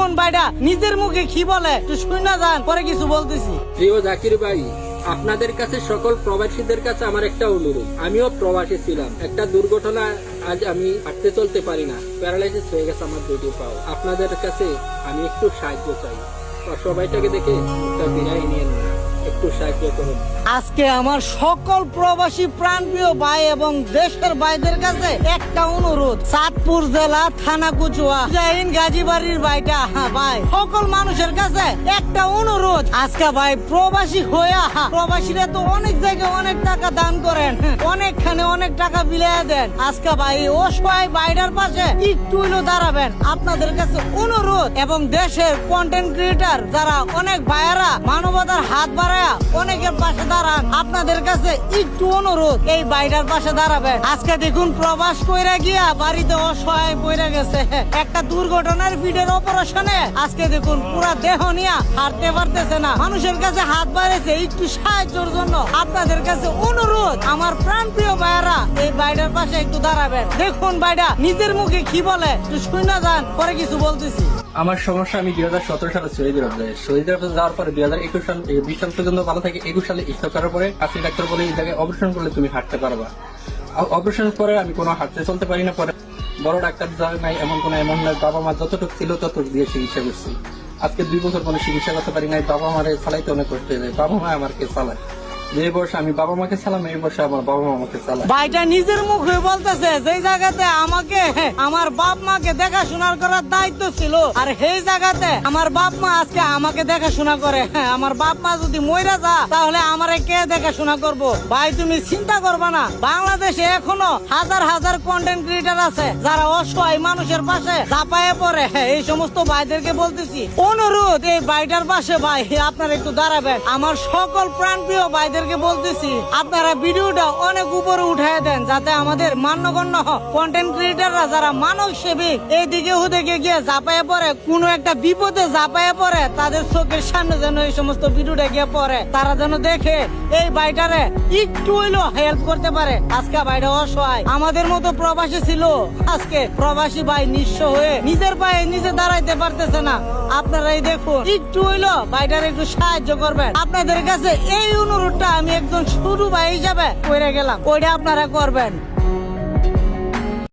দেখুন ভাইটা নিজের মুখে কি বলে একটু শুনে যান, পরে কিছু বলতেছি। প্রিয় জাকির ভাই, আপনাদের কাছে সকল প্রবাসীদের কাছে আমার একটা অনুরোধ। আমিও প্রবাসী ছিলাম, একটা দুর্ঘটনা আজ আমি হাঁটতে চলতে পারি না, প্যারালাইসিস হয়ে গেছে আমার দুটি পাও। আপনাদের কাছে আমি একটু সাহায্য চাই। সবাইটাকে দেখে একটা বিদায় নিয়ে না, একটু সাহায্য করুন। আজকে আমার সকল প্রবাসী প্রাণপ্রিয় ভাই এবং দেশের ভাইদের কাছে একটা অনুরোধ, চাঁদপুর জেলা থানা কুচুয়া জাহিন গাজীবাড়ির ভাইটা ভাই সকল মানুষের কাছে একটা অনুরোধ। আজকে ভাই প্রবাসী হইয়া প্রবাসীরা তো অনেক জায়গায় অনেক টাকা দান করেন, অনেকখানে অনেক টাকা বিলিয়ে দেন। আজকে ভাই অসহায় ভাইটার পাশে একটু হইলেও দাঁড়াবেন, আপনাদের কাছে অনুরোধ। এবং দেশের কন্টেন্ট ক্রিয়েটার যারা অনেক ভাইয়েরা মানবতার হাত বাড়ায়া অনেকের পাশে দাঁড়ান, আপনাদের কাছে একটু অনুরোধ এই বাইরের পাশে দাঁড়াবেন। আজকে দেখুন প্রবাস কইরা গিয়া বাড়িতে অসহায় পড়ে গেছে একটা দুর্ঘটনার পিঠের অপারেশনে। আজকে দেখুন পুরা দেহ নিয়ে হাঁটতে পারতেছে না, মানুষের কাছে হাত বাড়াইছে একটু সাহায্যের জন্য। আপনাদের কাছে অনুরোধ, আমার প্রাণপ্রিয় ভাইয়েরা এই বাইরের পাশে একটু দাঁড়াবেন। দেখুন ভাইটা নিজের মুখে কি বলে একটু শুনে যান, পরে কিছু বলতেছি। আমার সমস্যা, আমি 2017 সালে সৌদি আরব যাই। সৌদি আরব যাওয়ার পরে 2021 সাল 20 সাল পর্যন্ত ভালো থাকে। 21 সালে স্ট্রোক করার পরে কাছে ডাক্তার বলে এই জায়গায় অপারেশন করলে তুমি হাঁটতে পারবা। অপারেশনের পরে আমি কোনো হাঁটতে চলতে পারি না। পরে বড় ডাক্তার যাওয়া নাই, এমন নাই। বাবা মা যতটুকু ছিল ততটুকু দিয়ে চিকিৎসা করছি। আজকে 2 বছর কোনো চিকিৎসা করতে পারি নাই। বাবা মারে চালাইতে অনেক কষ্ট হয়ে যায়। বাবা মা আমাকে চালায়। যে বর্ষে আমি বাবা মাকে চালাম, এই বর্ষে আমার বাবা মা আমাকে চালায়। ভাইটা নিজের মুখে বলতেছে যে জায়গাতে আমাকে আমার বাপ মাকে দেখাশোনার করার দায়িত্ব ছিল, আর সেই জায়গাতে আমার বাপ মা আজকে আমাকে দেখাশোনা করে। আমার বাপ মা যদি মইরা যা তাহলে আমারে কে দেখাশোনা করব? ভাই তুমি চিন্তা করবা না, বাংলাদেশে এখনো হাজার হাজার কন্টেন্ট ক্রিয়েটার আছে যারা অসহায় মানুষের পাশে ঝাঁপায়ে পড়ে। এই সমস্ত ভাইদেরকে বলতেছি অনুরোধ, এই ভাইটার পাশে ভাই আপনারা একটু দাঁড়াবেন। আমার সকল প্রাণপ্রিয় ভাইদের বলতেছি আপনারা ভিডিওটা অনেক উপরে উঠায় দেন, যাতে আমাদের মান্যগণ্য কন্টেন্ট ক্রিয়েটাররা যারা মানব সেবিক এইদিকে ওদিকে গিয়ে ঝাঁপায়ে পড়ে, কোনো একটা বিপদে ঝাঁপায়ে পড়ে, তাদের চোখের সামনে যেন এই সমস্ত ভিডিওটা গিয়ে পড়ে, তারা যেন দেখে এই ভাইটারে একটু হইলেও হেল্প করতে পারে। আজকে ভাইটা অসহায়, আমাদের মতো প্রবাসী ছিল, আজকে প্রবাসী ভাই নিঃস্ব হয়ে নিজের পায়ে নিজে দাঁড়াইতে পারতেছে না। আপনারাই দেখুন, একটু হইলো ভাইটার একটু সাহায্য করবেন। আপনাদের কাছে এই অনুরোধটা আমি একজন শুরু ভাই হিসাবে করে গেলাম, ওইটা আপনারা করবেন।